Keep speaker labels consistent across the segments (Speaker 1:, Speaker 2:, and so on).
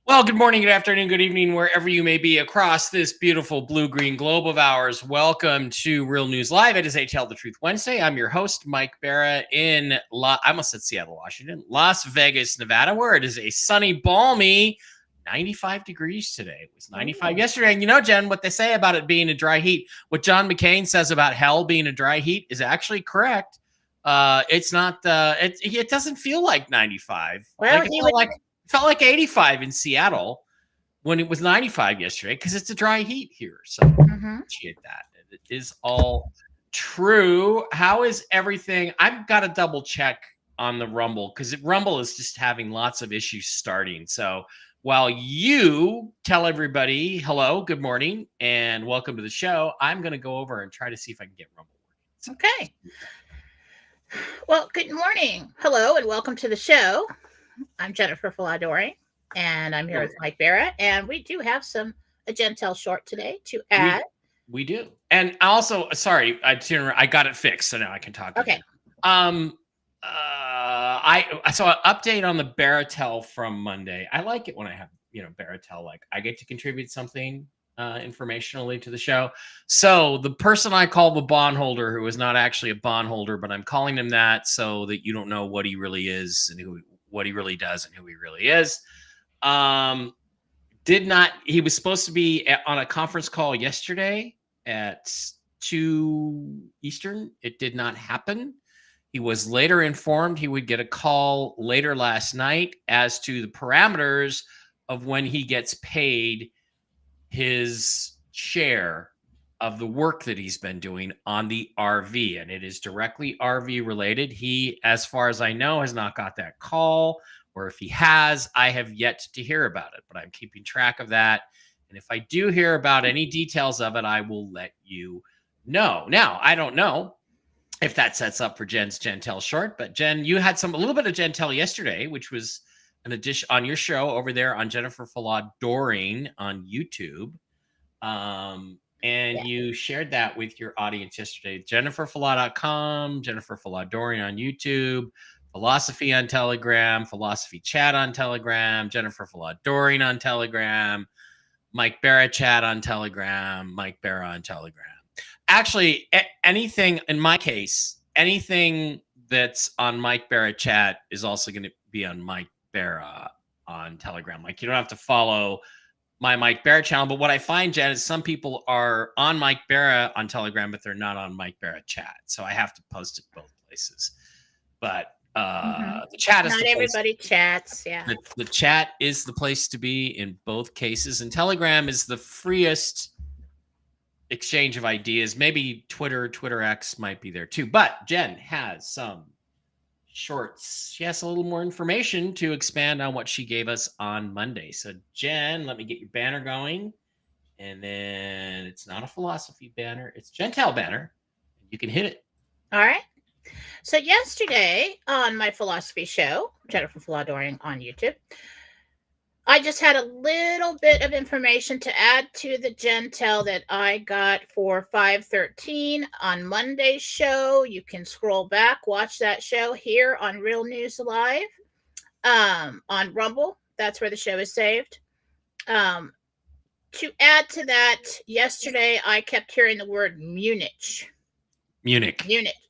Speaker 1: Well, good morning, good afternoon, good evening, wherever you may be across this beautiful blue-green globe of ours. Welcome to Real News Live. It is a Tell the Truth Wednesday. I'm your host, Mike Barra, in I almost said Seattle, Washington, Las Vegas, Nevada, where it is a sunny, balmy 95 degrees today. It was 95 yesterday. And you know, Jen, what they say about it being a dry heat, what John McCain says about hell being a dry heat is actually correct. It's not, it doesn't feel like 95.
Speaker 2: Well,
Speaker 1: like felt like 85 in Seattle when it was 95 yesterday because it's a dry heat here. So appreciate that. It is all true. How is everything? I've got to double check on the Rumble because Rumble is just having lots of issues starting. So while you tell everybody hello, good morning, and welcome to the show, I'm going to go over and try to see if I can get Rumble working.
Speaker 2: Okay. Well, good morning. Hello, and welcome to the show. I'm Jennifer Faladori, and I'm here with Mike Barra, and we do have a Gentel short today to add.
Speaker 1: We do. And also, sorry, I got it fixed, so now I can talk.
Speaker 2: Okay.
Speaker 1: I saw an update on the Baratel from Monday. I like it when I have, Baratel, like I get to contribute something informationally to the show. So the person I call the bondholder, who is not actually a bondholder, but I'm calling him that so that you don't know what he really is and what he really does and who he really is. He was supposed to be on a conference call yesterday at 2 Eastern. It did not happen. He was later informed he would get a call later last night as to the parameters of when he gets paid his share of the work that he's been doing on the RV, and it is directly RV related. He, as far as I know, has not got that call, or if he has, I have yet to hear about it, but I'm keeping track of that. And if I do hear about any details of it, I will let you know. Now, I don't know if that sets up for Jen's Gentel short, but Jen, you had a little bit of Gentel yesterday, which was an addition on your show over there on Jennifer Faladori on YouTube. And you shared that with your audience yesterday. JenniferFalad.com, Jennifer Faladori on YouTube, Philosophy on Telegram, Philosophy Chat on Telegram, Jennifer Faladori on Telegram, Mike Barra Chat on Telegram, Mike Barra on Telegram. Actually, anything, in my case, anything that's on Mike Barra Chat is also going to be on Mike Barra on Telegram. Like, you don't have to follow my Mike Barra channel, but what I find, Jen, is some people are on Mike Barra on Telegram, but they're not on Mike Barra Chat. So I have to post it both places. But the chat is
Speaker 2: not everybody chats. Yeah,
Speaker 1: the chat is the place to be in both cases, and Telegram is the freest exchange of ideas. Maybe Twitter X might be there too. But Jen has some shorts. She has a little more information to expand on what she gave us on Monday. So Jen, let me get your banner going. And then it's not a philosophy banner, it's Gentel banner. You can hit it.
Speaker 2: All right. So yesterday on my philosophy show, Jennifer Faladori on YouTube, I just had a little bit of information to add to the Gentel that I got for 513 on Monday's show. You can scroll back, watch that show here on Real News Live on Rumble. That's where the show is saved. To add to that, yesterday I kept hearing the word Munich.
Speaker 1: Zurich, Munich.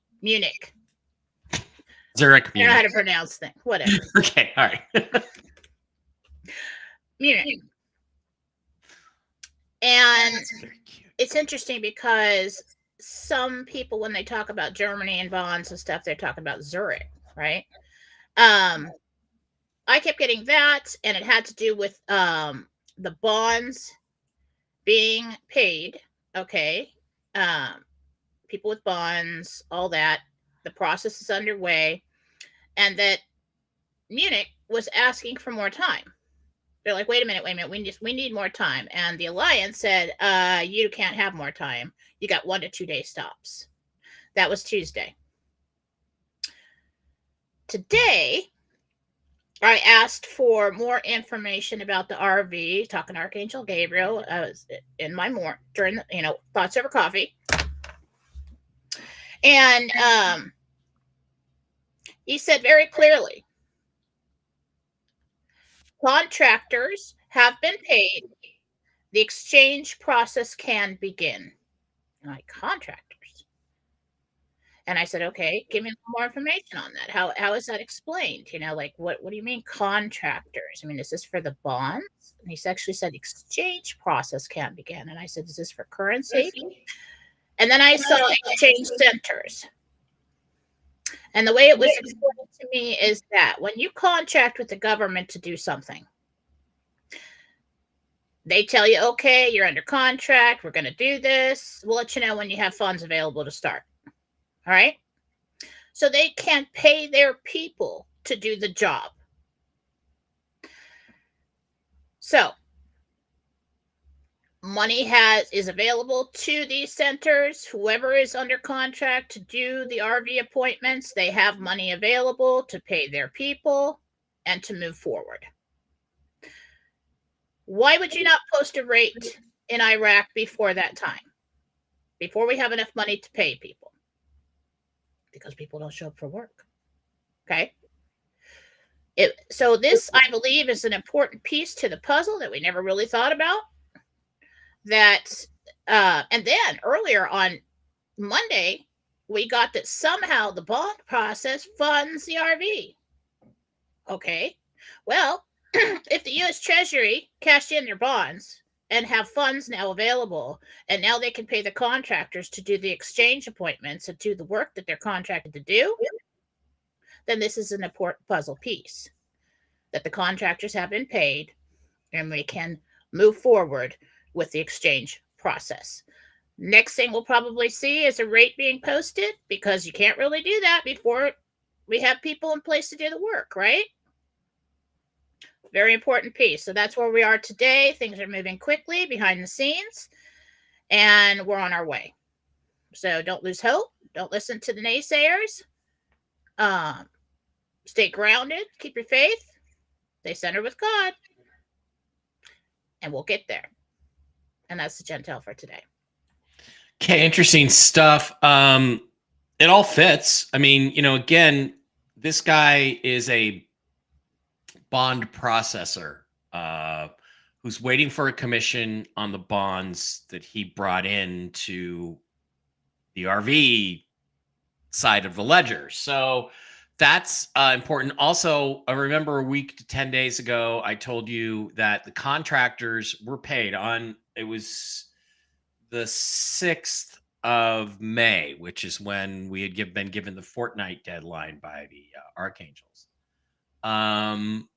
Speaker 2: I don't know how to pronounce things. Whatever.
Speaker 1: Okay, all right.
Speaker 2: Munich. And it's interesting because some people, when they talk about Germany and bonds and stuff, they're talking about Zurich, right? I kept getting that, and it had to do with the bonds being paid. Okay. People with bonds, all that. The process is underway, and that Munich was asking for more time. They're like, wait a minute, we need more time. And the Alliance said, you can't have more time. You got 1 to 2 day stops. That was Tuesday. Today, I asked for more information about the RV, talking to Archangel Gabriel. I was in my during the, thoughts over coffee. And he said very clearly, contractors have been paid. The exchange process can begin. I'm like, contractors? And I said, okay, give me more information on that. How is that explained? Like what do you mean contractors? I mean, is this for the bonds? And he actually said exchange process can begin. And I said, is this for currency? And then I saw exchange centers. And the way it was explained to me is that when you contract with the government to do something, they tell you, okay, you're under contract. We're going to do this. We'll let you know when you have funds available to start. All right. So they can't pay their people to do the job. So money is available to these centers. Whoever is under contract to do the RV appointments, they have money available to pay their people and to move forward. Why would you not post a rate in Iraq before that time? Before we have enough money to pay people? Because people don't show up for work. Okay? So this, I believe, is an important piece to the puzzle that we never really thought about. And then earlier on Monday, we got that somehow the bond process funds the RV. Okay. Well, if the U.S. Treasury cashed in their bonds and have funds now available, and now they can pay the contractors to do the exchange appointments and do the work that they're contracted to do, then this is an important puzzle piece that the contractors have been paid and we can move forward with the exchange process. Next thing we'll probably see is a rate being posted, because you can't really do that before we have people in place to do the work, right? Very important piece. So that's where we are today. Things are moving quickly behind the scenes, and we're on our way. So don't lose hope. Don't listen to the naysayers. Stay grounded. Keep your faith. Stay centered with God. And we'll get there. And that's the Gentile for today.
Speaker 1: Okay, interesting stuff. It all fits. I mean, again, this guy is a bond processor who's waiting for a commission on the bonds that he brought in to the RV side of the ledger. So that's important. Also, I remember a week to 10 days ago, I told you that the contractors were paid on, it was the 6th of May, which is when we had been given the fortnight deadline by the archangels. On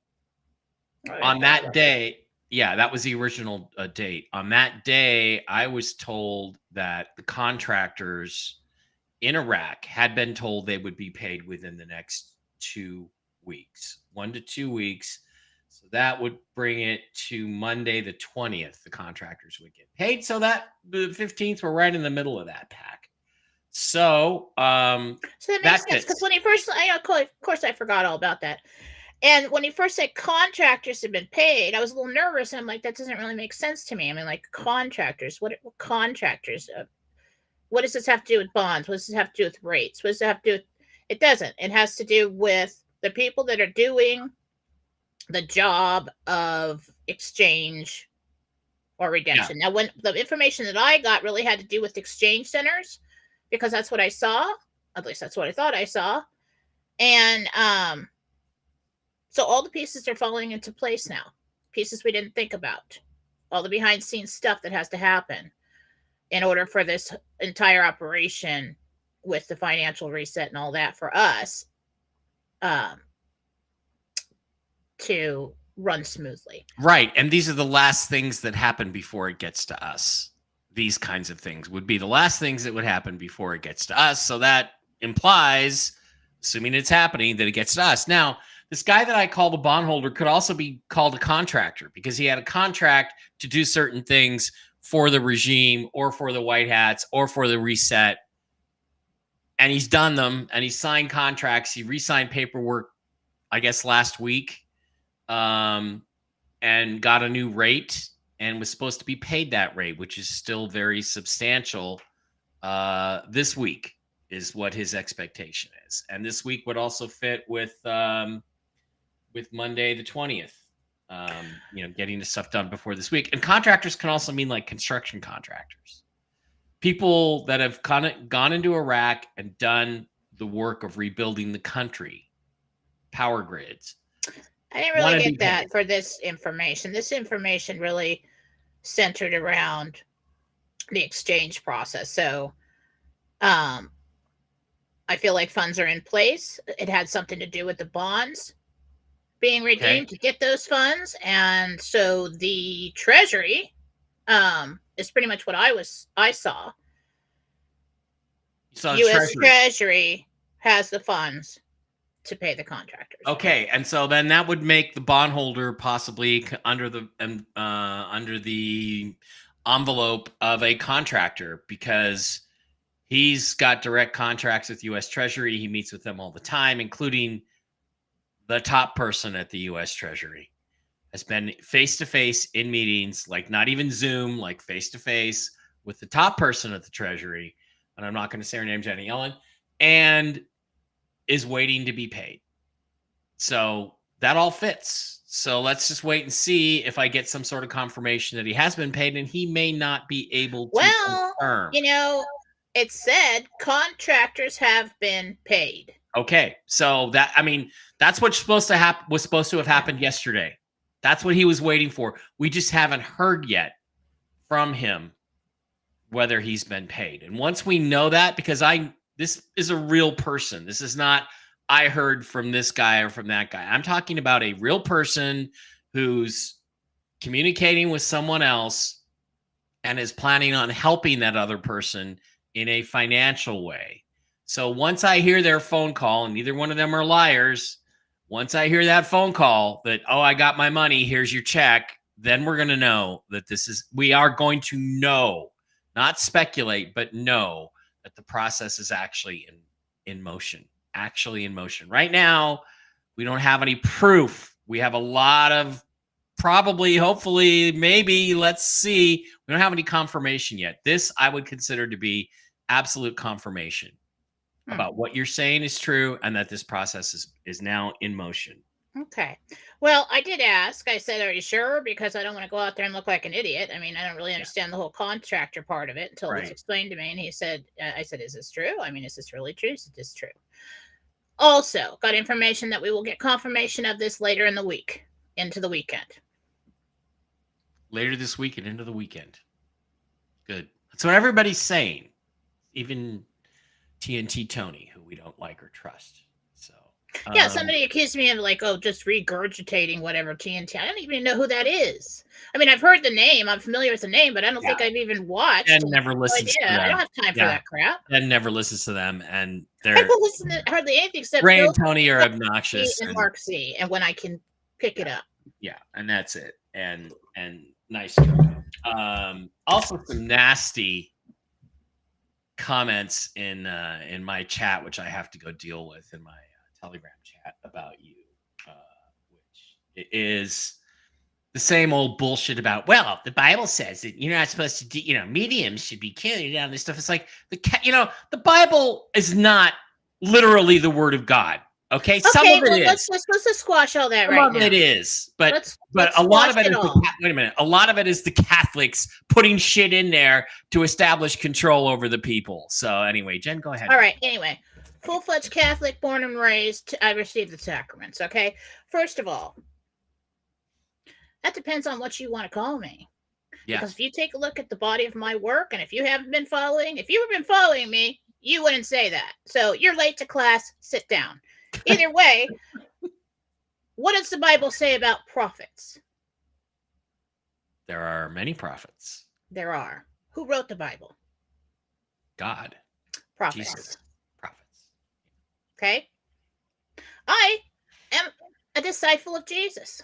Speaker 1: that day, yeah, that was the original date. On that day, I was told that the contractors in Iraq had been told they would be paid within the next 2 weeks, 1 to 2 weeks. So that would bring it to Monday, the 20th, the contractors would get paid. So that the 15th, we're right in the middle of that pack. So,
Speaker 2: so that makes sense, because when he first, of course, I forgot all about that. And when he first said contractors have been paid, I was a little nervous. I'm like, that doesn't really make sense to me. I mean, like, contractors, what contractors? What does this have to do with bonds? What does this have to do with rates? What does it have to do with? It doesn't. It has to do with the people that are doing the job of exchange or redemption. Yeah. Now, when the information that I got really had to do with exchange centers, because that's what I saw. At least that's what I thought I saw. And so all the pieces are falling into place now. Pieces we didn't think about. All the behind the scenes stuff that has to happen in order for this entire operation with the financial reset and all that for us to run smoothly.
Speaker 1: Right. And these are the last things that happen before it gets to us. These kinds of things would be the last things that would happen before it gets to us. So that implies, assuming it's happening, that it gets to us. Now, the thing is, because when he first said contractors have been paid, I was a little nervous. I'm like, that doesn't really make sense to me. I mean, like, contractors, what contractors? What does this have to do with bonds? What does this have to do with? It doesn't. It has to do with the people that are doing the job of exchange or redemption. Now, when the information that I got really had to do with exchange centers, because that's what I saw. At least that's what I thought I saw. And so all the pieces are falling into place now. Pieces we didn't think about. All the behind the scenes stuff that has to happen in order for this entire operation with the financial reset and all that for us to run smoothly. Right. And these are the last things that happen before it gets to us. These kinds of things would be the last things that would happen before it gets to us. So that implies, assuming it's happening, that it gets to us. Now, this guy that I call the bondholder could also be called a contractor because he had a contract to do certain things for the regime or for the White Hats or for the reset. And he's done them and he's signed contracts. He re-signed paperwork, I guess, last week, and got a new rate and was supposed to be paid that rate, which is still very substantial. This week is what his expectation is. And this week would also fit with Monday the 20th. Getting the stuff done before this week. And contractors can also mean like construction contractors. People that have gone into Iraq and done the work of rebuilding the country, power grids.
Speaker 2: I didn't really get that for this information. This information really centered around the exchange process. So I feel like funds are in place. It had something to do with the bonds being redeemed to get those funds. And so the Treasury is pretty much what I saw. U.S. Treasury has the funds to pay the contractors.
Speaker 1: Okay, and so then that would make the bondholder possibly under the envelope of a contractor because he's got direct contracts with U.S. Treasury. He meets with them all the time, including the top person at the U.S. Treasury. Has been face-to-face in meetings, like not even Zoom, like face-to-face with the top person at the Treasury. And I'm not going to say her name, Jenny Yellen, and is waiting to be paid. So that all fits. So let's just wait and see if I get some sort of confirmation that he has been paid, and he may not be able to confirm.
Speaker 2: It said contractors have been paid.
Speaker 1: Okay. So that's what's supposed to happen, was supposed to have happened yesterday. That's what he was waiting for. We just haven't heard yet from him whether he's been paid. And once we know that, because this is a real person. This is not, I heard from this guy or from that guy. I'm talking about a real person who's communicating with someone else and is planning on helping that other person in a financial way. So once I hear their phone call, and neither one of them are liars, once I hear that phone call that, oh, I got my money, here's your check, then we're going to know that we are going to know, not speculate, but know that the process is actually in motion, Right now, we don't have any proof. We have a lot of probably, hopefully, maybe, let's see. We don't have any confirmation yet. This I would consider to be absolute confirmation about what you're saying is true and that this process is now in motion.
Speaker 2: Okay. Well, I did ask. I said, are you sure? Because I don't want to go out there and look like an idiot. I mean, I don't really understand the whole contractor part of it until it was explained to me. And he said, I said, is this true? I mean, is this really true? Is this true? Also, got information that we will get confirmation of this later in the week, into the weekend.
Speaker 1: Later this week and into the weekend. Good. That's what everybody's saying. Even TNT Tony, who we don't like or trust. So
Speaker 2: yeah, somebody accused me of just regurgitating whatever TNT. I don't even know who that is. I mean, I've heard the name. I'm familiar with the name, but I don't think I've even watched.
Speaker 1: And never listens to them.
Speaker 2: I don't have time for that crap.
Speaker 1: And never listens to them. And
Speaker 2: I don't listen to hardly anything except
Speaker 1: Ray and Tony are obnoxious.
Speaker 2: And Mark C. And when I can pick it up.
Speaker 1: Yeah, and that's it. And nice job. Also some nasty comments in my chat, which I have to go deal with in my Telegram chat about you, which is the same old bullshit about, well, the Bible says that you're not supposed to do, mediums should be killed and this stuff. It's like the Bible is not literally the word of God. Okay, some of it is.
Speaker 2: Let's just squash all that right now.
Speaker 1: Some of it is, but a lot of it is. Wait a minute. A lot of it is the Catholics putting shit in there to establish control over the people. So anyway, Jen, go ahead.
Speaker 2: All right. Anyway, full-fledged Catholic, born and raised. I received the sacraments. Okay. First of all, that depends on what you want to call me. Yeah. Because if you take a look at the body of my work, and if you have been following me, you wouldn't say that. So you're late to class. Sit down. Either way, what does the Bible say about prophets?
Speaker 1: There are many prophets.
Speaker 2: There are. Who wrote the Bible?
Speaker 1: God.
Speaker 2: Prophets.
Speaker 1: Jesus. Prophets.
Speaker 2: Okay. I am a disciple of Jesus.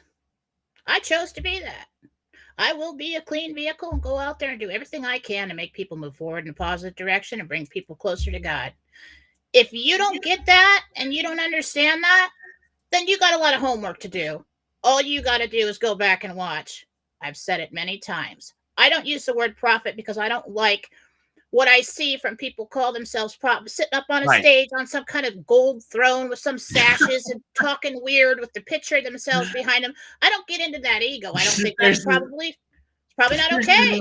Speaker 2: I chose to be that. I will be a clean vehicle and go out there and do everything I can to make people move forward in a positive direction and bring people closer to God. If you don't get that and you don't understand that, then you got a lot of homework to do. All you got to do is go back and watch. I've said it many times. I don't use the word prophet because I don't like what I see from people call themselves prophets, sitting up on a stage on some kind of gold throne with some sashes and talking weird with the picture of themselves behind them. I don't get into that ego. I don't think that's probably not okay.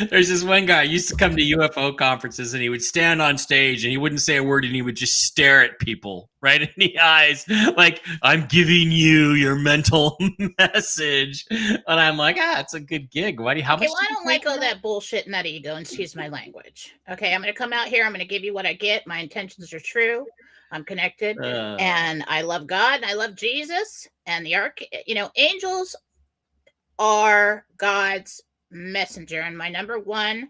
Speaker 1: There's this one guy used to come to UFO conferences, and he would stand on stage and he wouldn't say a word, and he would just stare at people right in the eyes, like, I'm giving you your mental message. And I'm like, it's a good gig. How much?
Speaker 2: Well, I don't like all that bullshit and that ego, and excuse my language. Okay, I'm going to come out here. I'm going to give you what I get. My intentions are true. I'm connected, and I love God, and I love Jesus, and angels are God's messenger. And my number one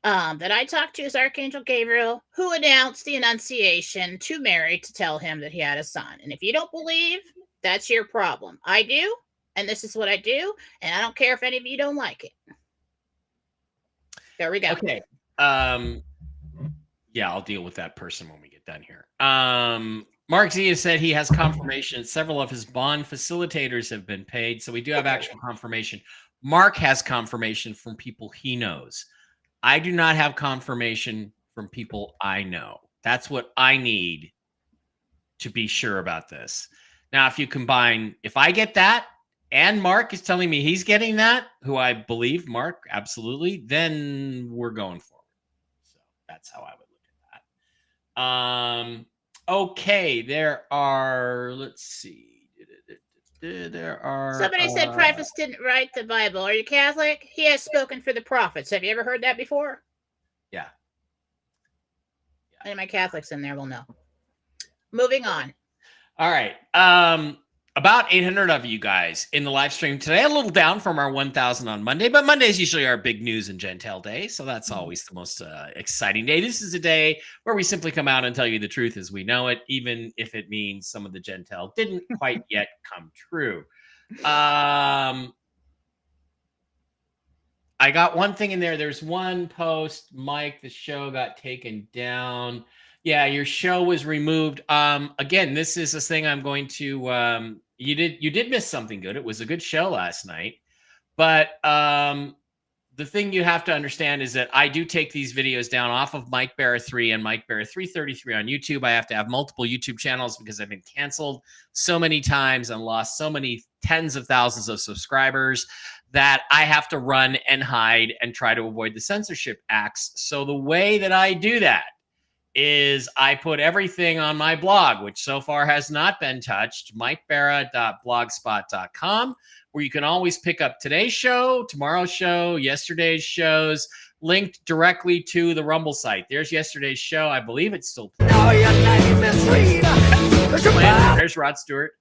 Speaker 2: that I talked to is Archangel Gabriel, who announced the Annunciation to Mary to tell him that he had a son. And if you don't believe, that's your problem. I do, and this is what I do, and I don't care if any of you don't like it. There we go.
Speaker 1: Okay. Yeah, I'll deal with that person when we get done here. Mark Zia said he has confirmation. Several of his bond facilitators have been paid, so we do have actual confirmation. Mark has confirmation from people he knows. I do not have confirmation from people I know. That's what I need to be sure about this. Now, if you combine, if I get that, and Mark is telling me he's getting that, who I believe, Mark, absolutely, then we're going forward. So that's how I would look at that. Okay, there are, let's see. There are...
Speaker 2: Somebody said prophets didn't write the Bible. Are you Catholic? He has spoken for the prophets. Have you ever heard that before?
Speaker 1: Yeah.
Speaker 2: Any of my Catholics in there will know. Moving on.
Speaker 1: All right. About 800 of you guys in the live stream today, a little down from our 1,000 on Monday, but Monday is usually our big news and Gentile day, so that's always the most exciting day. This is a day where we simply come out and tell you the truth as we know it, even if it means some of the Gentile didn't quite yet come true. I got one thing in there. There's one post, Mike, the show got taken down. Yeah, your show was removed. Again, this is a thing I'm going to you did miss something good. It was a good show last night. But the thing you have to understand is that I do take these videos down off of Mike Barra 3 and Mike Barra 333 on YouTube. I have to have multiple YouTube channels because I've been canceled so many times and lost so many tens of thousands of subscribers that I have to run and hide and try to avoid the censorship acts. So the way that I do that is I put everything on my blog, which so far has not been touched, mikebarra.blogspot.com, where you can always pick up today's show, tomorrow's show, yesterday's shows, linked directly to the Rumble site. There's yesterday's show. I believe it's still playing. There's Rod Stewart.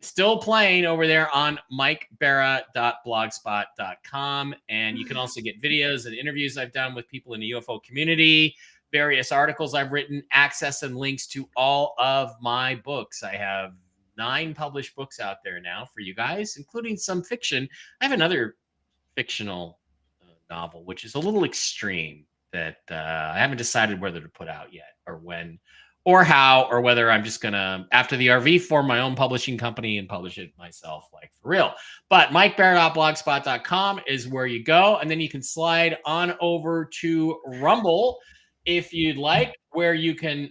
Speaker 1: Still playing over there on mikebarra.blogspot.com. And you can also get videos and interviews I've done with people in the UFO community, various articles I've written, access and links to all of my books. I have 9 published books out there now for you guys, including some fiction. I have another fictional novel, which is a little extreme that I haven't decided whether to put out yet or when or how, or whether I'm just going to, after the RV, form my own publishing company and publish it myself, like for real. But mikebarra.blogspot.com is where you go. And then you can slide on over to Rumble if you'd like, where you can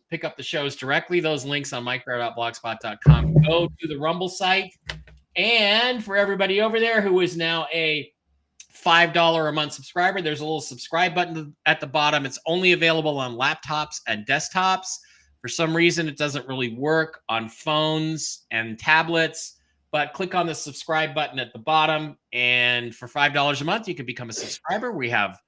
Speaker 1: pick up the shows directly. Those links on mikebarra.blogspot.com go to the Rumble site. And for everybody over there who is now a $5 a month subscriber, there's a little subscribe button at the bottom. It's only available on laptops and desktops. For some reason, it doesn't really work on phones and tablets, but click on the subscribe button at the bottom. And for $5 a month, you can become a subscriber. We have,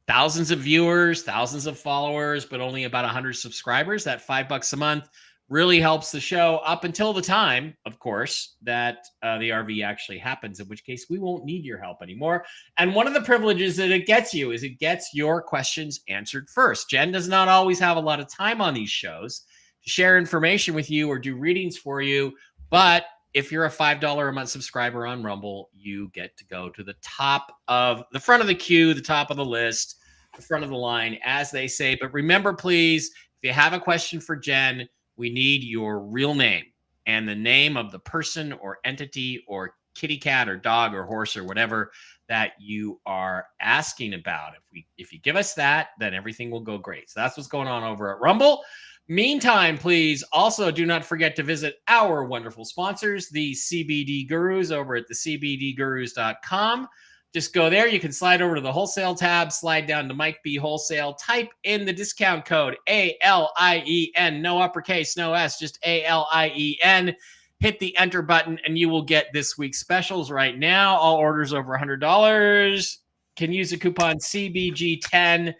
Speaker 1: thousands of viewers, thousands of followers, but only about 100 subscribers. That $5 a month really helps the show up until the time, of course, that the RV actually happens, in which case we won't need your help anymore. And one of the privileges that it gets you is it gets your questions answered first. Jen does not always have a lot of time on these shows. share information with you or do readings for you. But if you're a $5 a month subscriber on Rumble, you get to go to the top of the front of the queue, the top of the list, the front of the line, as they say. But remember, please, if you have a question for Jen, we need your real name and the name of the person or entity or kitty cat or dog or horse or whatever that you are asking about. If you give us that, then everything will go great. So that's what's going on over at Rumble. Meantime, please also do not forget to visit our wonderful sponsors, the CBD Gurus, over at thecbdgurus.com. Just go there. You can slide over to the wholesale tab, slide down to Mike B Wholesale, type in the discount code ALIEN, no uppercase, no S, just ALIEN. Hit the enter button and you will get this week's specials right now. All orders over $100 can use the coupon CBG10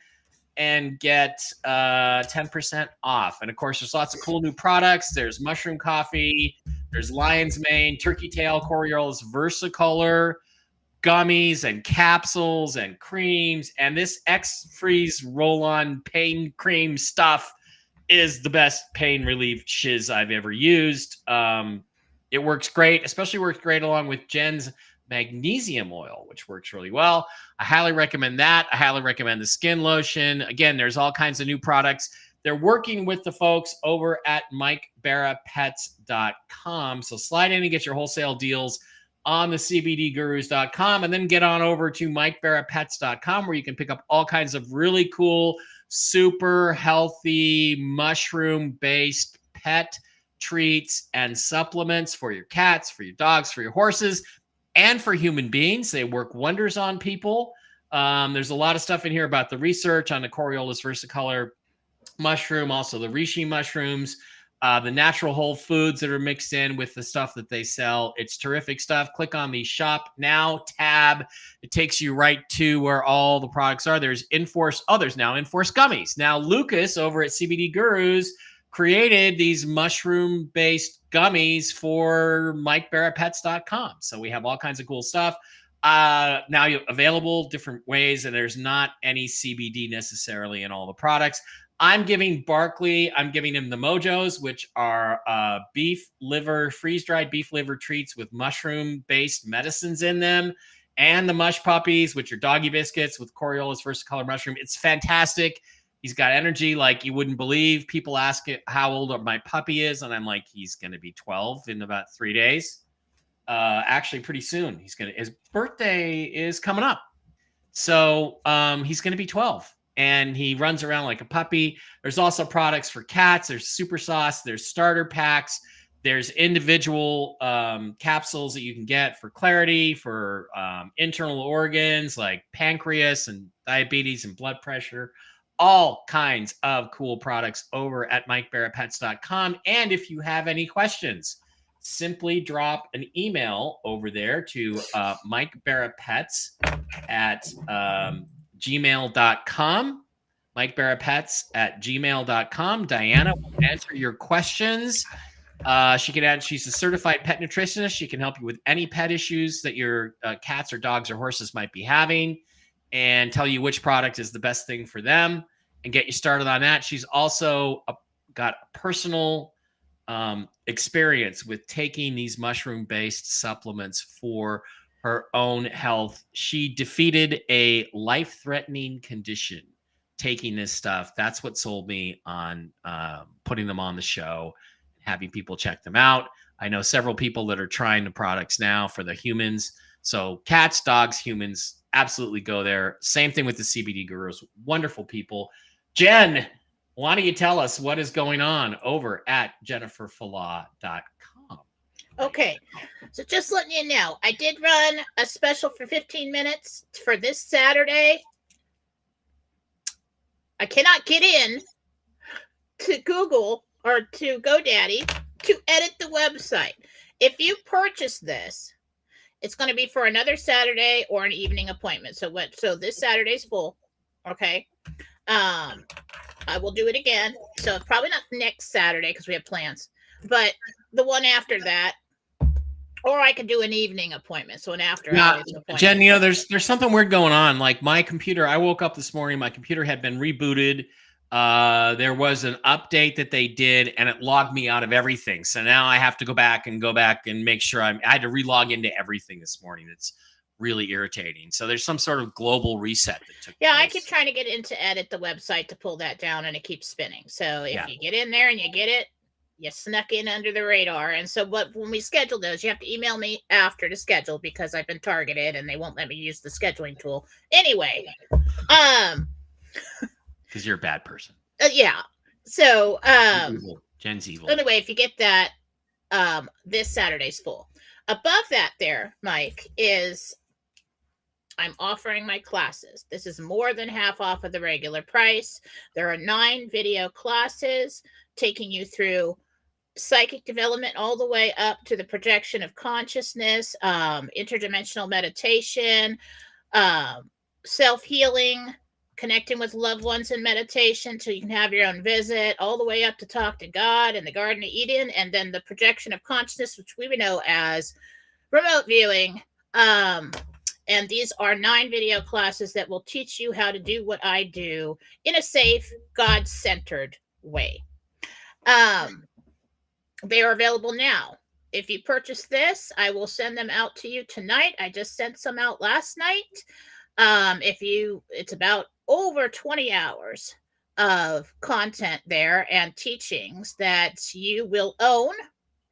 Speaker 1: and get 10% off. And of course, there's lots of cool new products. There's mushroom coffee, there's lion's mane, turkey tail, Coriolis Versicolor, gummies and capsules and creams. And this X-Freeze roll-on pain cream stuff is the best pain relief shiz I've ever used. It works great, especially works great along with Jen's magnesium oil, which works really well. I highly recommend that. I highly recommend the skin lotion. Again, there's all kinds of new products. They're working with the folks over at MikeBarraPets.com. So slide in and get your wholesale deals on the CBDGurus.com, and then get on over to MikeBarraPets.com, where you can pick up all kinds of really cool, super healthy, mushroom-based pet treats and supplements for your cats, for your dogs, for your horses, and for human beings. They work wonders on people. There's a lot of stuff in here about the research on the Coriolis Versicolor mushroom, also the reishi mushrooms, the natural whole foods that are mixed in with the stuff that they sell. It's terrific stuff. Click on the Shop Now tab. It takes you right to where all the products are. There's Enforce. Oh, there's now Enforce gummies. Now, Lucas over at CBD Gurus created these mushroom-based gummies for MikeBarraPets.com. So we have all kinds of cool stuff. Now available different ways, and there's not any CBD necessarily in all the products. I'm giving Barkley, I'm giving him the Mojos, which are beef liver, freeze-dried beef liver treats with mushroom-based medicines in them, and the Mush Puppies, which are doggy biscuits with Coriolis Versicolor mushroom. It's fantastic. He's got energy like you wouldn't believe. People ask it how old my puppy is, and I'm like, he's going to be 12 in about 3 days. Actually, pretty soon. His birthday is coming up. So he's going to be 12, and he runs around like a puppy. There's also products for cats. There's super sauce. There's starter packs. There's individual capsules that you can get for clarity, for internal organs like pancreas and diabetes and blood pressure. All kinds of cool products over at MikeBarraPets.com. And if you have any questions, simply drop an email over there to MikeBarraPets at gmail.com. MikeBarraPets@gmail.com. Diana will answer your questions. She's a certified pet nutritionist. She can help you with any pet issues that your cats or dogs or horses might be having, and tell you which product is the best thing for them and get you started on that. She's also got personal experience with taking these mushroom-based supplements for her own health. She defeated a life-threatening condition taking this stuff. That's what sold me on putting them on the show, having people check them out. I know several people that are trying the products now for the humans. So cats, dogs, humans, absolutely go there. Same thing with the CBD Gurus. Wonderful people. Jen, why don't you tell us what is going on over at jenniferfalaw.com?
Speaker 2: Okay, so just letting you know, I did run a special for 15 minutes for this Saturday. I cannot get in to Google or to GoDaddy to edit the website. If you purchase this, it's going to be for another Saturday or an evening appointment. So this Saturday's full. Okay. I will do it again. So probably not next Saturday because we have plans, but the one after that, or I could do an evening appointment. So an after hours appointment.
Speaker 1: Jen, there's something weird going on. Like my computer, I woke up this morning, my computer had been rebooted. There was an update that they did, and it logged me out of everything. So now I have to go back and make sure I had to relog into everything this morning. It's really irritating. So there's some sort of global reset that took
Speaker 2: Yeah,
Speaker 1: place.
Speaker 2: I keep trying to get into edit the website to pull that down, and it keeps spinning. So if
Speaker 1: Yeah.
Speaker 2: you get in there and you get it, you snuck in under the radar. And so when we schedule those, you have to email me after to schedule because I've been targeted and they won't let me use the scheduling tool. Anyway,
Speaker 1: because you're a bad person.
Speaker 2: Yeah. So
Speaker 1: Jen's evil.
Speaker 2: Anyway, if you get that, this Saturday's full. Above that there, Mike, is I'm offering my classes. This is more than half off of the regular price. There are 9 video classes taking you through psychic development all the way up to the projection of consciousness, interdimensional meditation, self-healing, connecting with loved ones in meditation so you can have your own visit, all the way up to talk to God in the Garden of Eden, and then the projection of consciousness, which we know as remote viewing. And these are 9 video classes that will teach you how to do what I do in a safe, God-centered way. They are available now. If you purchase this, I will send them out to you tonight. I just sent some out last night. It's about over 20 hours of content there and teachings that you will own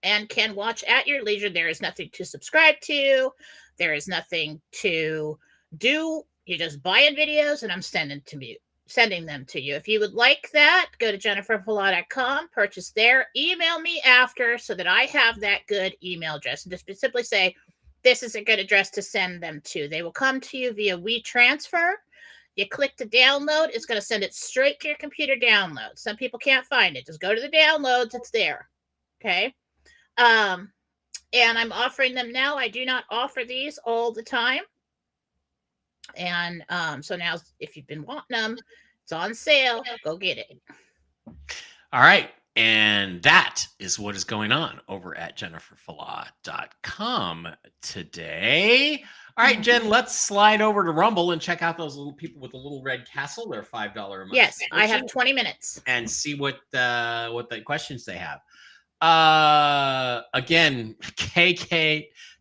Speaker 2: and can watch at your leisure. There is nothing to subscribe to. There is nothing to do. You're just buying videos and I'm sending them to you. If you would like that, go to jenniferfallah.com, purchase there, email me after so that I have that good email address, and just simply say, this is a good address to send them to. They will come to you via WeTransfer. You click to download. It's going to send it straight to your computer download. Some people can't find it. Just go to the downloads. It's there. Okay. And I'm offering them now. I do not offer these all the time. And so now if you've been wanting them, it's on sale. Go get it.
Speaker 1: All right. And that is what is going on over at jenniferfallah.com today. All right, Jen, let's slide over to Rumble and check out those little people with the little red castle. They're $5 a month.
Speaker 2: Yes, I have 20 minutes.
Speaker 1: And see what the questions they have. Again,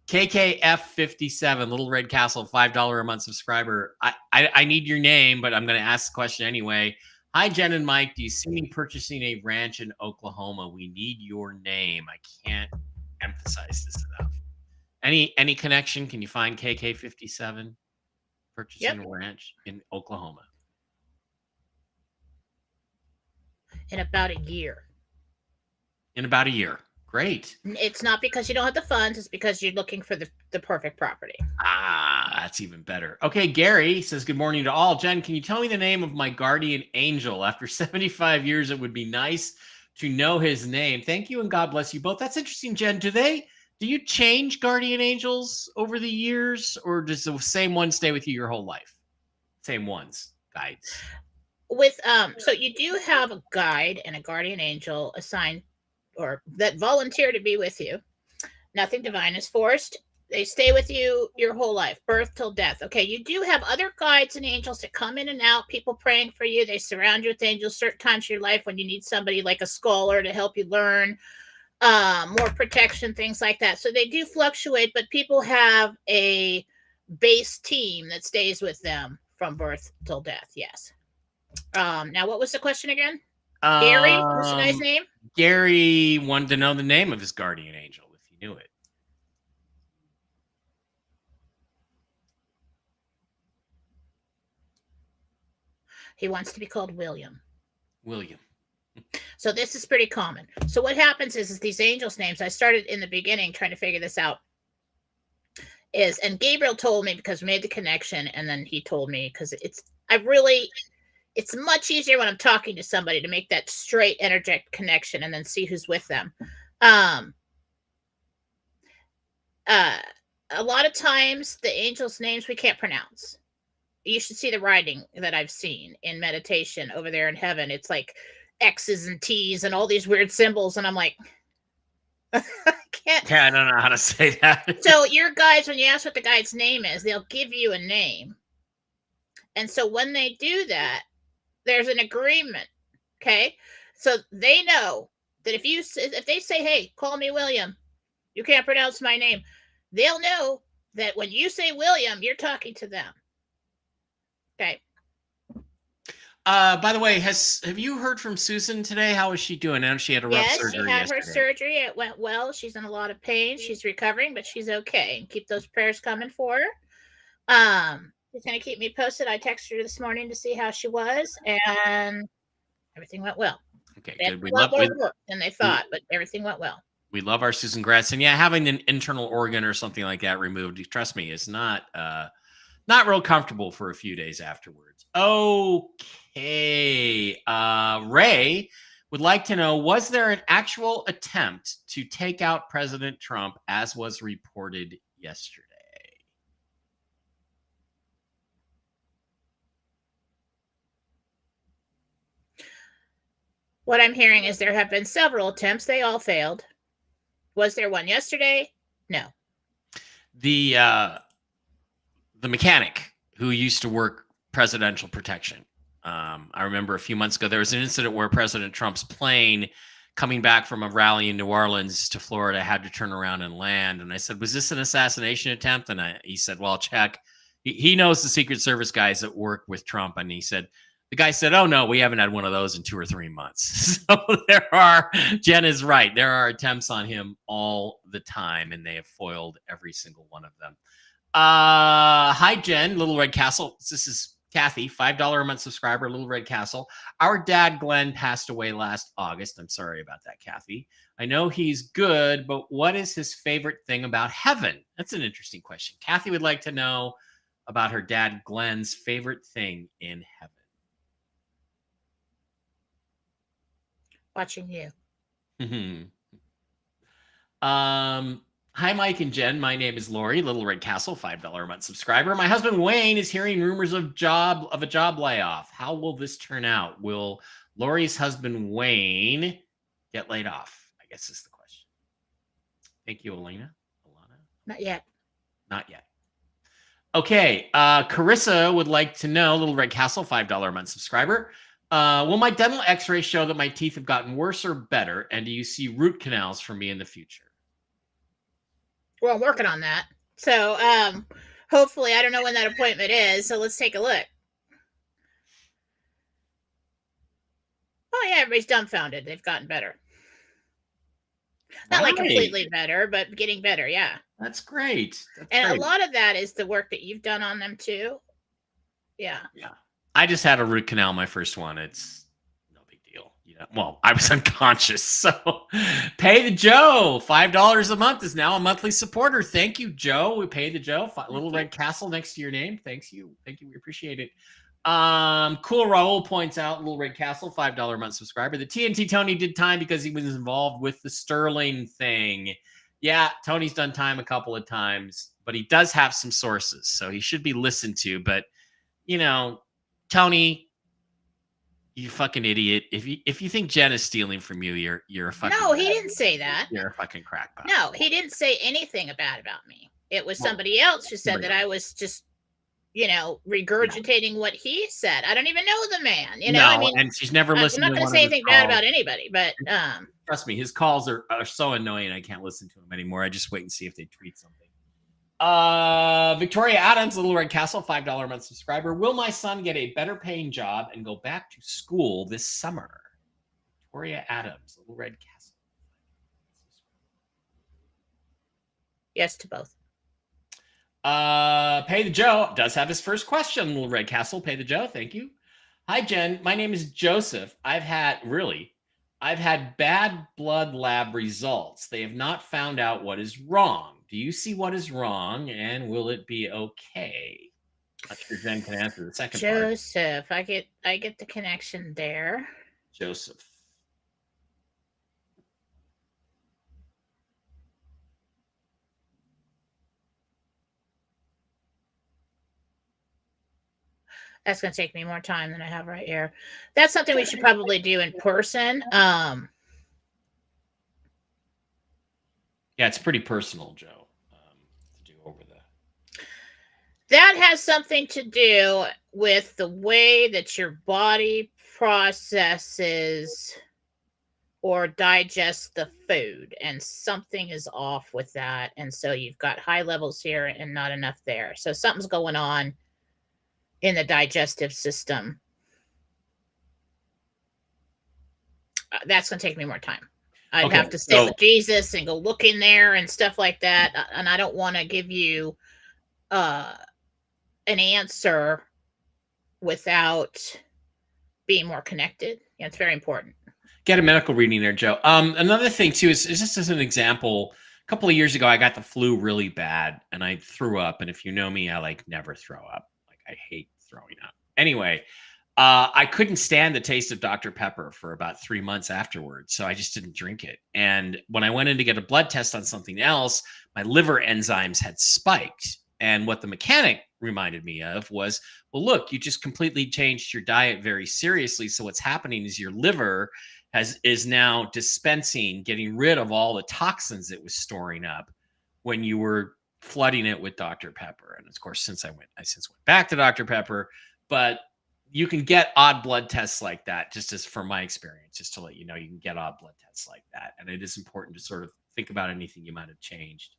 Speaker 1: KKF57, Little Red Castle, $5 a month subscriber. I need your name, but I'm going to ask the question anyway. Hi, Jen and Mike. Do you see me purchasing a ranch in Oklahoma? We need your name. I can't emphasize this enough. Any connection? Can you find KK57 purchasing a ranch in Oklahoma?
Speaker 2: In about a year.
Speaker 1: In about a year. Great.
Speaker 2: It's not because you don't have the funds. It's because you're looking for the perfect property.
Speaker 1: That's even better. Okay, Gary says, good morning to all. Jen, can you tell me the name of my guardian angel? After 75 years, it would be nice to know his name. Thank you, and God bless you both. That's interesting, Jen. Do you change guardian angels over the years, or does the same one stay with you your whole life? Same ones, guides.
Speaker 2: So you do have a guide and a guardian angel assigned or that volunteer to be with you. Nothing divine is forced. They stay with you your whole life, birth till death. Okay, you do have other guides and angels that come in and out, people praying for you. They surround you with angels certain times of your life when you need somebody like a scholar to help you learn, more protection, things like that. So they do fluctuate, but people have a base team that stays with them from birth till death. Yes. Now, what was the question again? Gary, what's the guy's name?
Speaker 1: Gary wanted to know the name of his guardian angel, if he knew it.
Speaker 2: He wants to be called William.
Speaker 1: William.
Speaker 2: So this is pretty common. So what happens is these angels' names, I started in the beginning trying to figure this out, and Gabriel told me because we made the connection, and then he told me because it's much easier when I'm talking to somebody to make that straight energetic connection and then see who's with them. A lot of times the angels' names we can't pronounce. You should see the writing that I've seen in meditation over there in heaven. It's like X's and T's and all these weird symbols. And I'm like, I can't.
Speaker 1: Yeah, I don't know how to say that.
Speaker 2: So your guides, when you ask what the guide's name is, they'll give you a name. And so when they do that, there's an agreement Okay, so they know that if they say, "Hey, call me William," you can't pronounce my name. They'll know that when you say William, you're talking to them. Okay.
Speaker 1: By the way, have you heard from Susan today? How is she doing? I know she had a rough
Speaker 2: Yes, she
Speaker 1: surgery
Speaker 2: had her
Speaker 1: yesterday.
Speaker 2: surgery. It went well. She's in a lot of pain. She's recovering, but she's okay. And keep those prayers coming for her. She's gonna keep me posted. I texted her this morning to see how she was, and everything went well.
Speaker 1: Okay,
Speaker 2: They had
Speaker 1: good.
Speaker 2: a lot more work than they
Speaker 1: we,
Speaker 2: thought, but everything went well.
Speaker 1: we love our Susan Gratz, and yeah, having an internal organ or something like that removed, trust me, is not real comfortable for a few days afterwards. Okay, Ray would like to know: was there an actual attempt to take out President Trump, as was reported yesterday?
Speaker 2: What I'm hearing is there have been several attempts. They all failed. Was there one yesterday? No.
Speaker 1: The mechanic who used to work presidential protection. I remember a few months ago there was an incident where President Trump's plane coming back from a rally in New Orleans to Florida had to turn around and land. And I said, "Was this an assassination attempt?" And he said, "Well, check." He knows the Secret Service guys that work with Trump, and the guy said, "Oh no, we haven't had one of those in 2 or 3 months." So Jen is right. There are attempts on him all the time, and they have foiled every single one of them. Hi, Jen, Little Red Castle. This is Kathy, $5 a month subscriber, Little Red Castle. Our dad, Glenn, passed away last August. I'm sorry about that, Kathy. I know he's good, but what is his favorite thing about heaven? That's an interesting question. Kathy would like to know about her dad, Glenn's favorite thing in heaven.
Speaker 2: Watching you.
Speaker 1: Hi, Mike and Jen. My name is Lori, Little Red Castle, $5 a month subscriber. My husband Wayne is hearing rumors of a job layoff. How will this turn out? Will Lori's husband Wayne get laid off? I guess is the question. Thank you, Alana.
Speaker 2: Not yet.
Speaker 1: Not yet. Okay. Carissa would like to know, Little Red Castle, $5 a month subscriber. Will my dental x-ray show that my teeth have gotten worse or better? And do you see root canals for me in the future?
Speaker 2: Well, I'm working on that. So hopefully, I don't know when that appointment is. So let's take a look. Oh yeah, everybody's dumbfounded. They've gotten better. Not like completely better, but getting better. Yeah.
Speaker 1: That's great.
Speaker 2: A lot of that is the work that you've done on them too. Yeah.
Speaker 1: Yeah. I just had a root canal, my first one. It's no big deal. Well, I was unconscious. So Pay the Joe, $5 a month is now a monthly supporter. Thank you, Joe. We pay the Joe. Little Red Castle next to your name. Thank you. We appreciate it. Cool Raul points out, Little Red Castle, $5 a month subscriber. The TNT Tony did time because he was involved with the Sterling thing. Yeah, Tony's done time a couple of times, but he does have some sources, so he should be listened to. But Tony, you fucking idiot! If you think Jen is stealing from you, you're a fucking.
Speaker 2: No, he didn't say that.
Speaker 1: You're a fucking crackpot.
Speaker 2: No, he didn't say anything bad about me. It was somebody else who said that I was just regurgitating what he said. I don't even know the man.
Speaker 1: And she's never listened.
Speaker 2: I'm not going to say anything bad about anybody, but
Speaker 1: trust me, his calls are so annoying. I can't listen to him anymore. I just wait and see if they tweet something. Victoria Adams, Little Red Castle, $5 a month subscriber. Will my son get a better paying job and go back to school this summer? Victoria Adams, Little Red Castle.
Speaker 2: Yes to both.
Speaker 1: Pay the Joe does have his first question. Little Red Castle, Pay the Joe. Thank you. Hi, Jen. My name is Joseph. I've had bad blood lab results. They have not found out what is wrong. Do you see what is wrong, and will it be okay? Not sure Jen can answer the second part.
Speaker 2: Joseph, I get the connection there.
Speaker 1: Joseph.
Speaker 2: That's going to take me more time than I have right here. That's something we should probably do in person.
Speaker 1: Yeah, it's pretty personal, Joe, to do over
Speaker 2: That has something to do with the way that your body processes or digests the food, and something is off with that. And so you've got high levels here and not enough there. So something's going on in the digestive system. That's going to take me more time. I'd have to sit with Jesus and go look in there and stuff like that. And I don't want to give you an answer without being more connected. Yeah, it's very important.
Speaker 1: Get a medical reading there, Joe. Another thing too is just as an example, a couple of years ago, I got the flu really bad and I threw up. And if you know me, I like never throw up. Like I hate throwing up. Anyway, I couldn't stand the taste of Dr. Pepper for about 3 months afterwards. So I just didn't drink it. And when I went in to get a blood test on something else, my liver enzymes had spiked. And what the mechanic reminded me of was, well, look, you just completely changed your diet very seriously. So what's happening is your liver is now dispensing, getting rid of all the toxins it was storing up when you were flooding it with Dr. Pepper. And of course, I since went back to Dr. Pepper, but you can get odd blood tests like that, just as from my experience, just to let you know, you can get odd blood tests like that. And it is important to sort of think about anything you might have changed.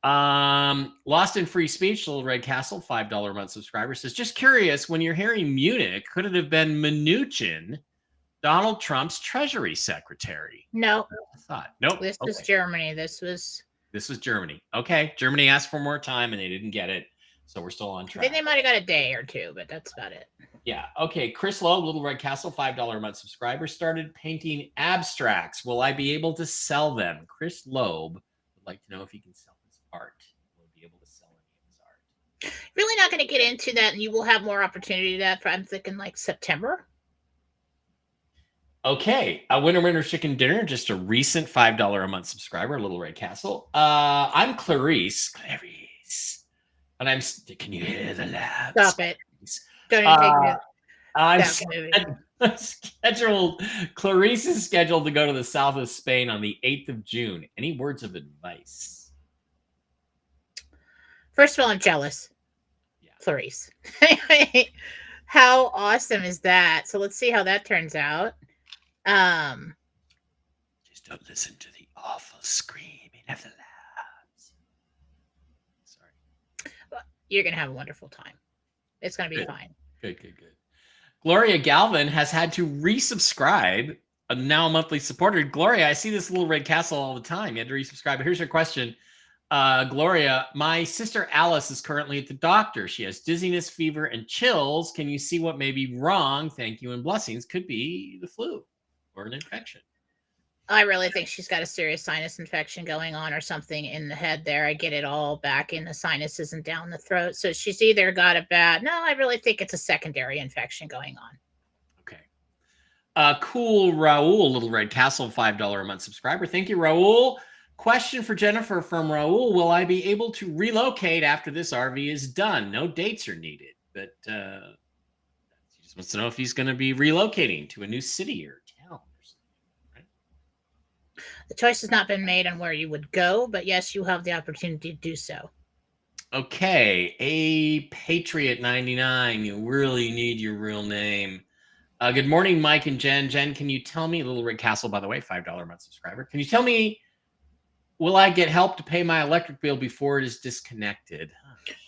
Speaker 1: Lost in Free Speech, Little Red Castle, $5 a month subscriber says, just curious, when you're hearing Munich, could it have been Mnuchin, Donald Trump's Treasury Secretary?
Speaker 2: No.
Speaker 1: I thought. Nope.
Speaker 2: This was Germany. This was
Speaker 1: Germany. Okay. Germany asked for more time and they didn't get it. So we're still on track.
Speaker 2: I think they might have got a day or two, but that's about it.
Speaker 1: Yeah. Okay. Chris Lowe, Little Red Castle, $5 a month subscriber, started painting abstracts. Will I be able to sell them? Chris Loeb would like to know if he can sell his art. Will he be able to sell any of his art?
Speaker 2: Really not going to get into that, and you will have more opportunity to that for, I'm thinking, like September.
Speaker 1: Okay. Winner Chicken Dinner, just a recent $5 a month subscriber, Little Red Castle. I'm Clarice. And I'm. Can you hear the labs?
Speaker 2: Stop it! Don't even take me.
Speaker 1: I'm scheduled. Clarice is scheduled to go to the south of Spain on the 8th of June. Any words of advice?
Speaker 2: First of all, I'm jealous. Yeah. Clarice. How awesome is that? So let's see how that turns out.
Speaker 1: Just don't listen to the awful screaming of the labs. Sorry.
Speaker 2: You're going to have a wonderful time. It's going to be fine.
Speaker 1: Good. Gloria Galvin has had to resubscribe, now a monthly supporter. Gloria, I see this Little Red Castle all the time. You had to resubscribe. But here's your question. Gloria, my sister Alice is currently at the doctor. She has dizziness, fever, and chills. Can you see what may be wrong? Thank you and blessings. Could be the flu or an infection.
Speaker 2: I really think she's got a serious sinus infection going on or something in the head there. I get it all back in the sinuses and down the throat. So she's either got a bad, no, I really think it's a secondary infection going on.
Speaker 1: Okay. Cool Raul, Little Red Castle, $5 a month subscriber. Thank you, Raul. Question for Jennifer from Raul. Will I be able to relocate after this RV is done? No dates are needed, but he just wants to know if he's going to be relocating to a new city or town.
Speaker 2: The choice has not been made on where you would go, but yes, you have the opportunity to do so.
Speaker 1: Okay. A Patriot 99. You really need your real name. Good morning, Mike and Jen. Jen, can you tell me, Little Red Castle, by the way, $5 a month subscriber. Can you tell me, will I get help to pay my electric bill before it is disconnected?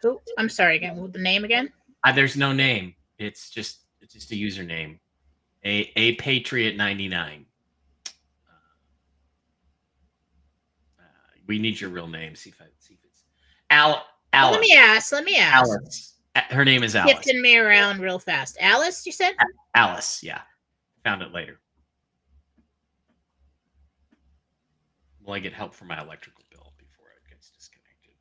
Speaker 2: Oh, I'm sorry again. The name again?
Speaker 1: There's no name. It's just a username. A Patriot 99. We need your real name. See if it's Alice.
Speaker 2: Well, let me ask.
Speaker 1: Alice. Her name is Alice.
Speaker 2: Shifting me around real fast. Alice, you said?
Speaker 1: Alice, yeah. Found it later. Will I get help for my electrical bill before it gets disconnected?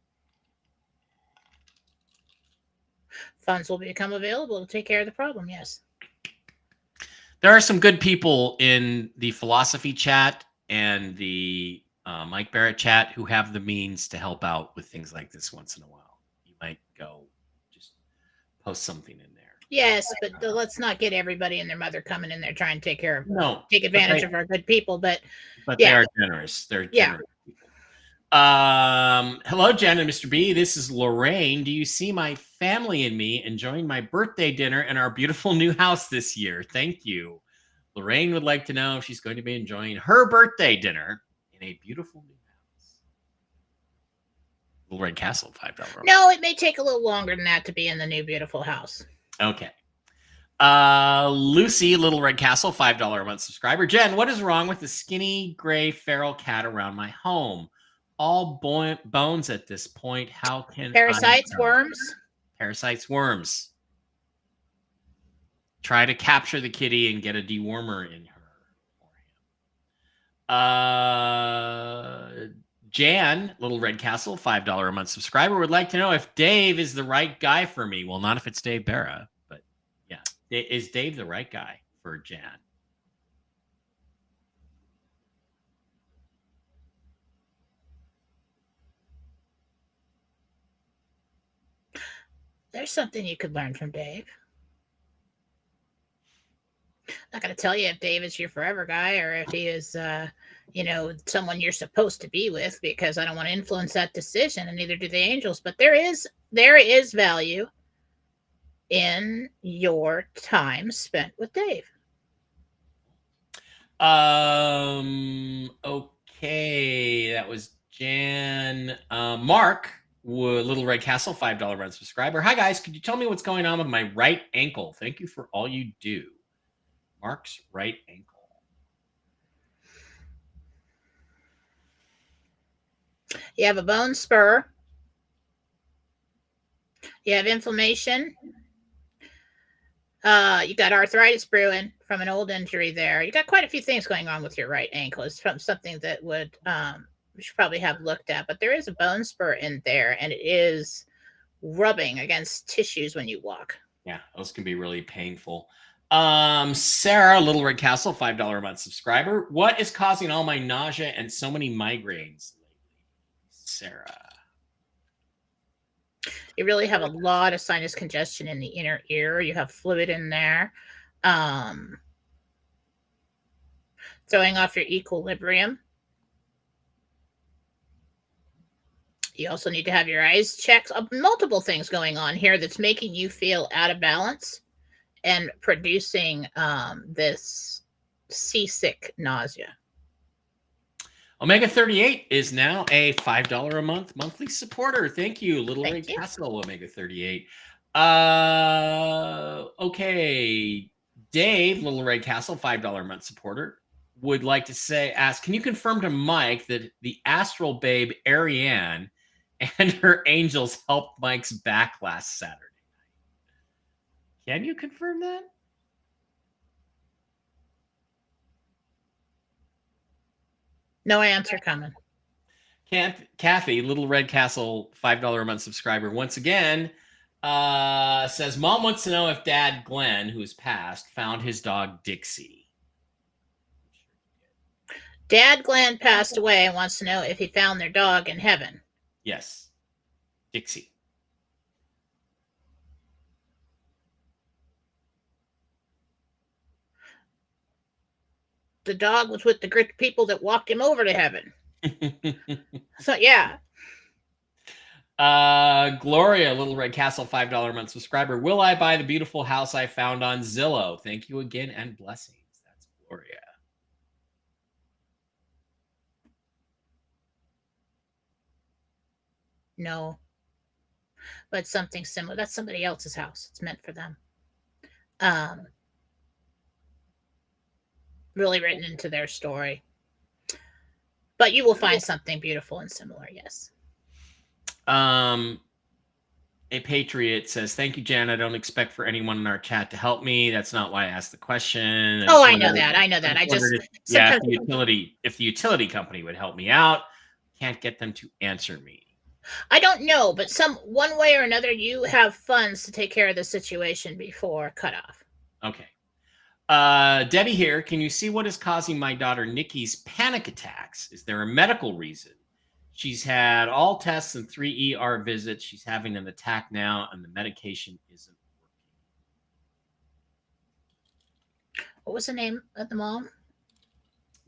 Speaker 2: Funds will become available to take care of the problem, yes.
Speaker 1: There are some good people in the philosophy chat and the Mike Barrett chat who have the means to help out with things like this once in a while. You might go just post something in there.
Speaker 2: Yes, but let's not get everybody and their mother coming in there trying to take advantage of our good people. But
Speaker 1: they are generous. They're generous people. Hello, Jen and Mr. B. This is Lorraine. Do you see my family and me enjoying my birthday dinner in our beautiful new house this year? Thank you. Lorraine would like to know if she's going to be enjoying her birthday dinner in a beautiful new house. Little Red Castle, $5.
Speaker 2: No, it may take a little longer than that to be in the new beautiful house.
Speaker 1: Okay. Lucy, Little Red Castle, $5 a month subscriber. Jen, what is wrong with the skinny gray feral cat around my home? All bones at this point. How can
Speaker 2: Parasites,
Speaker 1: I know?
Speaker 2: worms.
Speaker 1: Parasites, worms. Try to capture the kitty and get a dewormer in her or him. Jan, Little Red Castle, $5 a month subscriber, would like to know if Dave is the right guy for me. Well, not if it's Dave Barra, but yeah. Is Dave the right guy for Jan?
Speaker 2: There's something you could learn from Dave. Not going to tell you if Dave is your forever guy or if he is, someone you're supposed to be with, because I don't want to influence that decision, and neither do the angels. But there is value in your time spent with Dave.
Speaker 1: Okay, that was Jan. Mark, Little Red Castle, $5 month subscriber. Hi guys, could you tell me what's going on with my right ankle? Thank you for all you do. Mark's right ankle.
Speaker 2: You have a bone spur. You have inflammation. You got arthritis brewing from an old injury there. You got quite a few things going on with your right ankle. It's from something that would we should probably have looked at, but there is a bone spur in there, and it is rubbing against tissues when you walk.
Speaker 1: Yeah, those can be really painful. Sarah, Little Red Castle, $5 a month subscriber. What is causing all my nausea and so many migraines lately? Sarah.
Speaker 2: You really have a lot of sinus congestion in the inner ear. You have fluid in there. Throwing off your equilibrium. You also need to have your eyes checked. Multiple things going on here that's making you feel out of balance and producing this seasick nausea.
Speaker 1: Omega 38 is now a $5 a month monthly supporter. Thank you, Little Red Castle, Omega 38. Okay. Dave, Little Red Castle, $5 a month supporter, would like to ask, can you confirm to Mike that the astral babe Ariane and her angels helped Mike's back last Saturday night? Can you confirm that?
Speaker 2: No answer coming.
Speaker 1: Kathy, Little Red Castle, $5 a month subscriber, once again says, Mom wants to know if Dad Glenn, who's passed, found his dog Dixie.
Speaker 2: Dad Glenn passed away and wants to know if he found their dog in heaven.
Speaker 1: Yes. Dixie.
Speaker 2: The dog was with the people that walked him over to heaven. So, yeah.
Speaker 1: Gloria, Little Red Castle, $5 a month subscriber. Will I buy the beautiful house I found on Zillow? Thank you again and blessings. That's Gloria.
Speaker 2: No. But something similar. That's somebody else's house. It's meant for them. Really written into their story. But you will find something beautiful and similar, yes.
Speaker 1: A Patriot says, thank you, Jen. I don't expect for anyone in our chat to help me. That's not why I asked the question.
Speaker 2: I know that.
Speaker 1: If the utility company would help me out, can't get them to answer me.
Speaker 2: I don't know, but one way or another, you have funds to take care of the situation before cutoff.
Speaker 1: Okay. Debbie here. Can you see what is causing my daughter Nikki's panic attacks? Is there a medical reason? She's had all tests and 3 ER visits. She's having an attack now, and the medication isn't working.
Speaker 2: What was the name of the mom?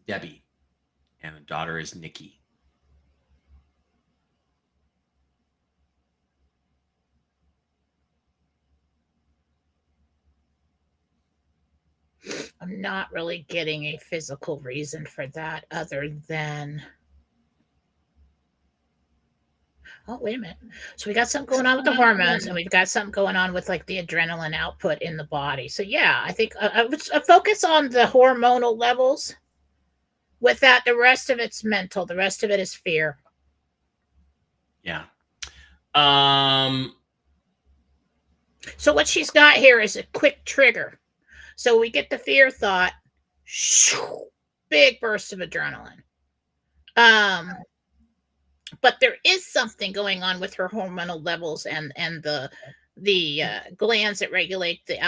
Speaker 1: Debbie. And the daughter is Nikki.
Speaker 2: I'm not really getting a physical reason for that other than. Oh, wait a minute. So we got something going on with the hormones, and we've got something going on with like the adrenaline output in the body. So yeah, I think I would focus on the hormonal levels. With that, the rest of it's mental. The rest of it is fear.
Speaker 1: Yeah.
Speaker 2: So what she's got here is a quick trigger. So we get the fear thought, big burst of adrenaline. But there is something going on with her hormonal levels and the glands that regulate the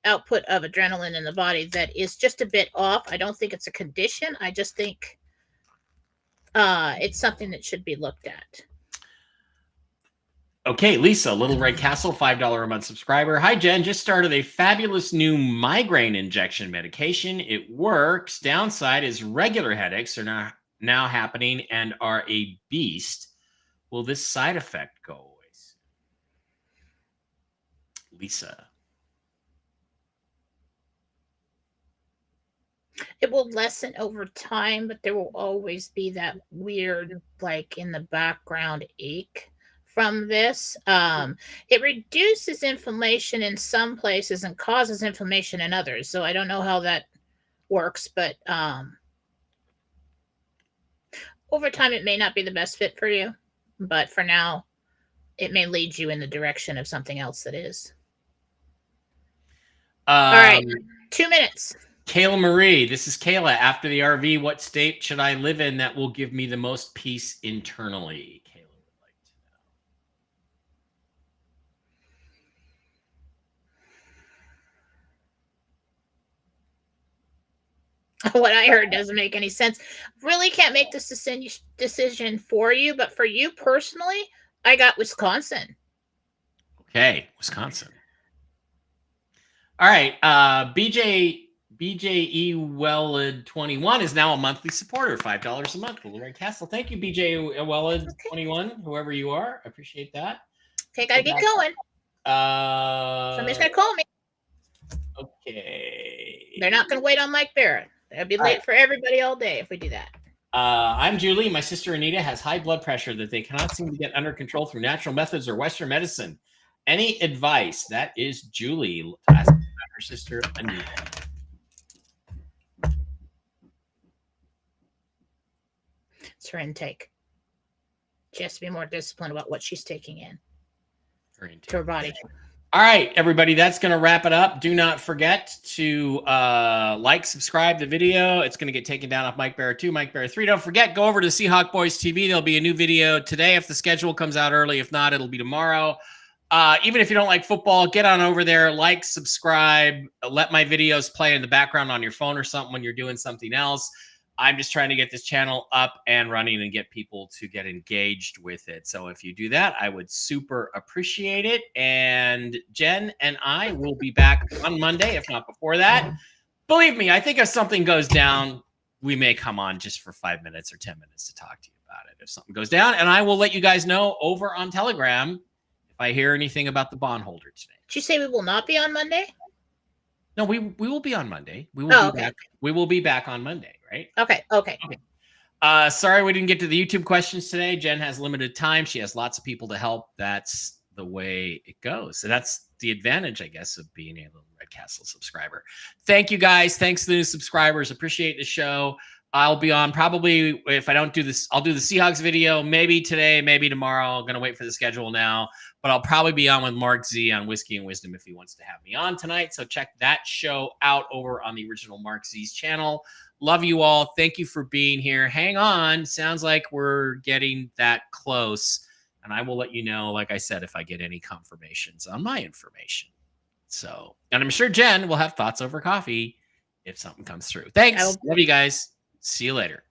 Speaker 2: output of adrenaline in the body that is just a bit off. I don't think it's a condition. I just think it's something that should be looked at.
Speaker 1: Okay, Lisa, Little Red Castle, $5 a month subscriber. Hi, Jen. Just started a fabulous new migraine injection medication. It works. Downside is regular headaches are now happening and are a beast. Will this side effect go away? Lisa.
Speaker 2: It will lessen over time, but there will always be that weird, like in the background ache from this. It reduces inflammation in some places and causes inflammation in others. So I don't know how that works, but over time it may not be the best fit for you, but for now it may lead you in the direction of something else that is. All right, 2 minutes.
Speaker 1: Kayla Marie, this is Kayla. After the RV, what state should I live in that will give me the most peace internally? Kayla would like
Speaker 2: to know. What I heard doesn't make any sense. Really can't make this decision for you, but for you personally, I got Wisconsin.
Speaker 1: Okay, Wisconsin. All right, BJE Welled 21 is now a monthly supporter, $5 a month. Little Red Castle. Thank you, BJ Welled 21, whoever you are. I appreciate that.
Speaker 2: Okay, gotta get going. Somebody's gonna call me.
Speaker 1: Okay.
Speaker 2: They're not gonna wait on Mike Barrett. They'll be late for everybody all day if we do that.
Speaker 1: I'm Julie. My sister Anita has high blood pressure that they cannot seem to get under control through natural methods or Western medicine. Any advice? That is Julie asking about her sister Anita.
Speaker 2: It's her intake. She has to be more disciplined about what she's taking in to her body.
Speaker 1: All right, everybody, that's going to wrap it up. Do not forget to like, subscribe the video. It's going to get taken down off Mike Bear 2, Mike Bear 3. Don't forget, go over to Seahawk Boys TV. There'll be a new video today if the schedule comes out early. If not, it'll be tomorrow. Even if you don't like football, get on over there, like, subscribe, let my videos play in the background on your phone or something when you're doing something else. I'm just trying to get this channel up and running and get people to get engaged with it. So if you do that, I would super appreciate it. And Jen and I will be back on Monday, if not before that. Believe me, I think if something goes down, we may come on just for 5 minutes or 10 minutes to talk to you about it. If something goes down, and I will let you guys know over on Telegram if I hear anything about the bondholder today.
Speaker 2: Did you say we will not be on Monday?
Speaker 1: No, we will be on Monday. We will be back. We will be back on Monday, right?
Speaker 2: Okay.
Speaker 1: Sorry we didn't get to the YouTube questions today. Jen has limited time. She has lots of people to help. That's the way it goes. So that's the advantage, I guess, of being a Little Red Castle subscriber. Thank you, guys. Thanks to the new subscribers. Appreciate the show. I'll be on probably, if I don't do this, I'll do the Seahawks video maybe today, maybe tomorrow. I'm going to wait for the schedule now. But I'll probably be on with Mark Z on Whiskey and Wisdom if he wants to have me on tonight. So check that show out over on the original Mark Z's channel. Love you all. Thank you for being here. Hang on. Sounds like we're getting that close. And I will let you know, like I said, if I get any confirmations on my information. So, and I'm sure Jen will have thoughts over coffee if something comes through. Thanks. Love you guys. See you later.